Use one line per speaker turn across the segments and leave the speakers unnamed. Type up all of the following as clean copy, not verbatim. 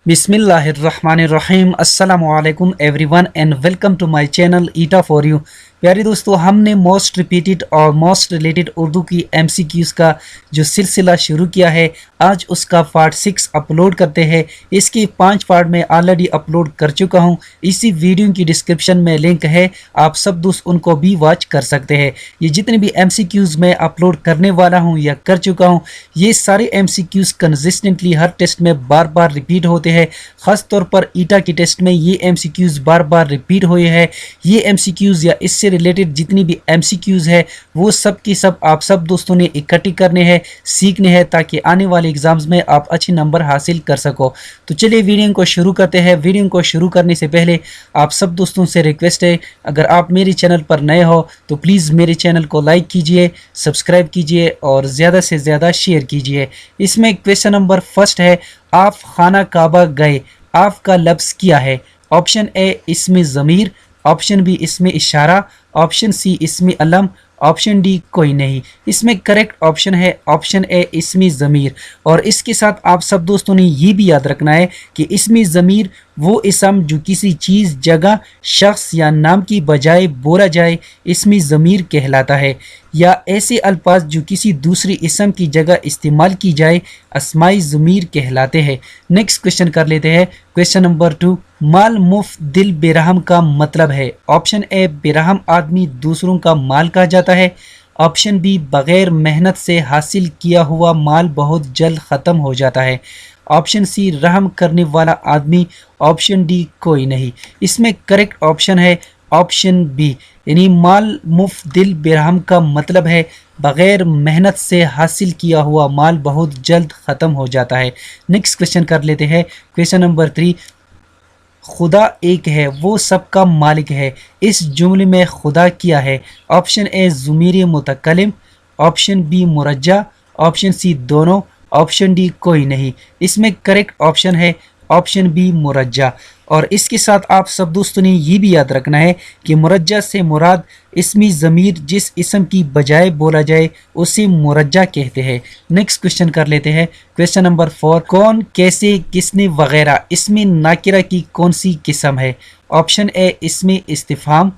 बिस्मिल्लाहिर्रहमानिर्रहीम अस्सलामु अलैकुम everyone and welcome to my channel ईटा फॉर यू। प्यारे दोस्तों, हमने मोस्ट रिपीटेड और मोस्ट रिलेटेड उर्दू की एमसीक्यूज़ का जो सिलसिला शुरू किया है, आज उसका पार्ट 6 अपलोड करते हैं। इसकी 5 पार्ट में ऑलरेडी अपलोड कर चुका हूं। इसी वीडियो की डिस्क्रिप्शन में लिंक है, आप सब दोस्त उनको भी वॉच कर सकते हैं। ये जितने भी एमसीक्यूज़ मैं अपलोड करने वाला हूं या कर चुका हूं, ये सारे एमसीक्यूज़ कंसिस्टेंटली हर टेस्ट में बार बार रिपीट होते हैं। ख़ास तौर पर ईटा की टेस्ट में ये एमसीक्यूज़ बार बार रिपीट हुए हैं। ये एमसीक्यूज़ या इससे रिलेटेड जितनी भी एमसीक्यूज़ है वो सब की सब आप सब दोस्तों ने इकट्ठी करने हैं, सीखने हैं, ताकि आने वाले एग्जाम्स में आप अच्छे नंबर हासिल कर सको। तो चलिए वीडियो को शुरू करते हैं। वीडियो को शुरू करने से पहले आप सब दोस्तों से रिक्वेस्ट है, अगर आप मेरे चैनल पर नए हो तो प्लीज़ मेरे चैनल को लाइक कीजिए, सब्सक्राइब कीजिए और ज़्यादा से ज़्यादा शेयर कीजिए। इसमें क्वेश्चन नंबर फर्स्ट है, आप खाना काबा गए, आप का लफ्ज़ क्या है? ऑप्शन ए इसमें ज़मीर, ऑप्शन बी इसमें इशारा, ऑप्शन सी इसमें अलम, ऑप्शन डी कोई नहीं। इसमें करेक्ट ऑप्शन है ऑप्शन ए इसमें ज़मीर। और इसके साथ आप सब दोस्तों ने ये भी याद रखना है कि इसमें ज़मीर वो इसम जो किसी चीज़, जगह, शख्स या नाम की बजाय बोला जाए इसमें ज़मीर कहलाता है, या ऐसे अल्फाज जो किसी दूसरी इसम की जगह इस्तेमाल की जाए अस्माई ज़मीर कहलाते हैं। नेक्स्ट क्वेश्चन कर लेते हैं। क्वेश्चन नंबर 2, माल मुफ्त दिल बेरहम का मतलब है? ऑप्शन ए बेरहम आदमी दूसरों का माल कहा जाता है, ऑप्शन बी बग़ैर मेहनत से हासिल किया हुआ माल बहुत जल्द ख़त्म हो जाता है, ऑप्शन सी रहम करने वाला आदमी, ऑप्शन डी कोई नहीं। इसमें करेक्ट ऑप्शन है ऑप्शन बी, यानी माल मुफ्त दिल बेरहम का मतलब है बग़ैर मेहनत से हासिल किया हुआ माल बहुत जल्द ख़त्म हो जाता है। नेक्स्ट क्वेश्चन कर लेते हैं। क्वेश्चन नंबर 3, खुदा एक है वो सबका मालिक है, इस जुमले में खुदा क्या है? ऑप्शन ए ज़मीर मुतकल्लिम, ऑप्शन बी मुरज्जा, ऑप्शन सी दोनों, ऑप्शन डी कोई नहीं। इसमें करेक्ट ऑप्शन है ऑप्शन बी मुरज्जा। और इसके साथ आप सब दोस्तों ने ये भी याद रखना है कि मुरज्जा से मुराद इसमी ज़मीर जिस इसम की बजाय बोला जाए उसे मुरज्जा कहते हैं। नेक्स्ट क्वेश्चन कर लेते हैं। क्वेश्चन नंबर 4, कौन, कैसे, किसने वगैरह इसमें नाकिरा की कौन सी किस्म है? ऑप्शन ए इसमें इस्तिफाम,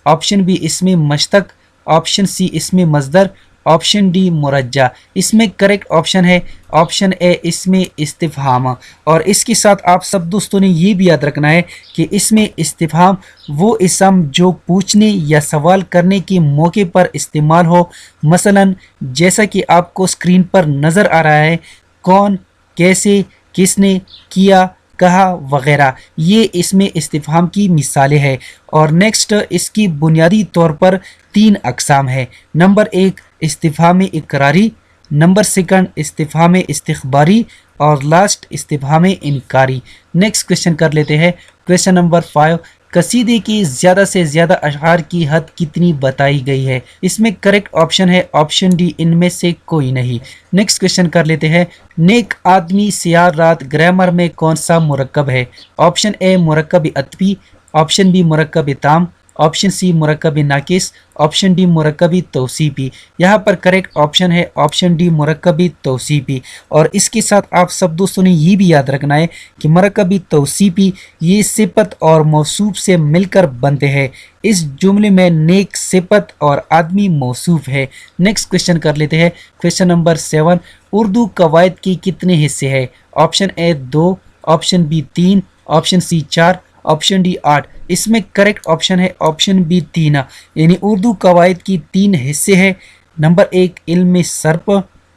ऑप्शन बी इसमें मश्तक, ऑप्शन सी इसमें मज़दर, ऑप्शन डी मुरज्जा। इसमें करेक्ट ऑप्शन है ऑप्शन ए इसमें इस्तिफहाम। और इसके साथ आप सब दोस्तों ने ये भी याद रखना है कि इसमें इस्तिफहाम वो इसम जो पूछने या सवाल करने के मौके पर इस्तेमाल हो। मसलन जैसा कि आपको स्क्रीन पर नज़र आ रहा है, कौन, कैसे, किसने, किया, कहा वगैरह, ये इसमें इस्तिफहाम की मिसालें हैं। और नेक्स्ट इसकी बुनियादी तौर पर 3 अक़साम है। नंबर 1 इस्तिफहाम इकरारी, नंबर 2 इस्तिफहाम इस्तिखबारी और लास्ट इस्तिफहाम इनकारी। नेक्स्ट क्वेश्चन कर लेते हैं। क्वेश्चन नंबर 5, कसीदे की ज़्यादा से ज़्यादा अशआर की हद कितनी बताई गई है? इसमें करेक्ट ऑप्शन है ऑप्शन डी इनमें से कोई नहीं। नेक्स्ट क्वेश्चन कर लेते हैं। नेक आदमी सियार रात ग्रामर में कौन सा मुरक्कब है? ऑप्शन ए मुरक्कब अतवी, ऑप्शन बी मुरक्कब ताम, ऑप्शन सी मुरक्कब नाकिस, ऑप्शन डी मुरक्कब तौसीफी। यहाँ पर करेक्ट ऑप्शन है ऑप्शन डी मुरक्कब तौसीफी। और इसके साथ आप सब दोस्तों ने ये भी याद रखना है कि मुरक्कब तौसीफी ये सिफत और मौसूफ से मिलकर बनते हैं। इस जुमले में नेक सिफत और आदमी मौसूफ है। नेक्स्ट क्वेश्चन कर लेते हैं। क्वेश्चन नंबर 7, उर्दू कवायद के कितने हिस्से हैं? Option A 2, option B 3, option C 4, option D 8। इसमें करेक्ट ऑप्शन है ऑप्शन बी 3, यानी उर्दू कवायद की 3 हिस्से हैं। नंबर 1 इल्म सर्फ,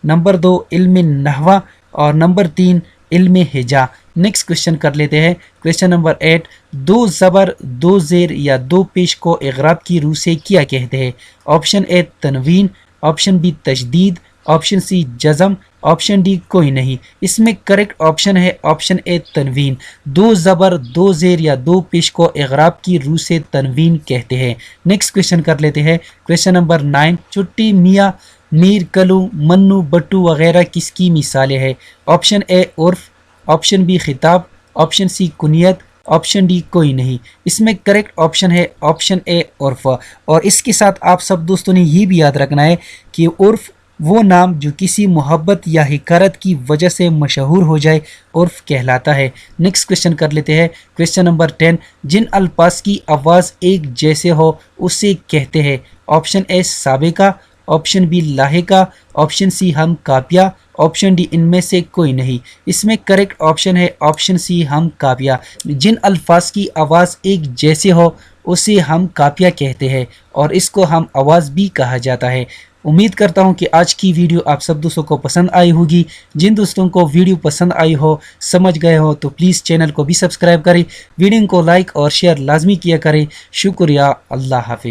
नंबर 2 इल्म नहवा और नंबर 3 इल्म हिजा। नेक्स्ट क्वेश्चन कर लेते हैं। क्वेश्चन नंबर 8, 2 ज़बर, 2 ज़ेर या 2 पेश को इग़राब की रूह से क्या कहते हैं? ऑप्शन ए तनवीन, ऑप्शन बी तशदीद, ऑप्शन सी जज़म, ऑप्शन डी कोई नहीं। इसमें करेक्ट ऑप्शन है ऑप्शन ए तनवीन। 2 ज़बर, 2 ज़ेर या 2 पेश को इग़राब की रूह से तनवीन कहते हैं। नेक्स्ट क्वेश्चन कर लेते हैं। क्वेश्चन नंबर 9, चुट्टी, मियाँ, मीर, कलू, मन्नू, बट्टू वगैरह किसकी मिसालें हैं? ऑप्शन ए उर्फ, ऑप्शन बी खिताब, ऑप्शन सी कुनियत, ऑप्शन डी कोई नहीं। इसमें करेक्ट ऑप्शन है ऑप्शन ए उर्फ। और इसके साथ आप सब दोस्तों ने ये भी याद रखना है कि उर्फ وہ نام جو کسی محبت یا حکارت کی وجہ سے مشہور ہو جائے عرف کہلاتا ہے۔ نیکسٹ کوشچن کر لیتے ہیں، کوشچن نمبر 10، جن الفاظ کی آواز ایک جیسے ہو اسے کہتے ہیں۔ آپشن اے سابقہ، آپشن بی لاحقہ، آپشن سی ہم کاپیہ، آپشن ڈی ان میں سے کوئی نہیں۔ اس میں کریکٹ آپشن ہے آپشن سی ہم کاپیہ۔ جن الفاظ کی آواز ایک جیسے ہو اسے ہم کاپیہ کہتے ہیں اور اس کو ہم آواز بھی کہا جاتا ہے۔ امید کرتا ہوں کہ آج کی ویڈیو آپ سب دوستوں کو پسند آئی ہوگی۔ جن دوستوں کو ویڈیو پسند آئی ہو، سمجھ گئے ہو تو پلیز چینل کو بھی سبسکرائب کریں، ویڈیو کو لائک اور شیئر لازمی کیا کریں۔ شکریہ، اللہ حافظ۔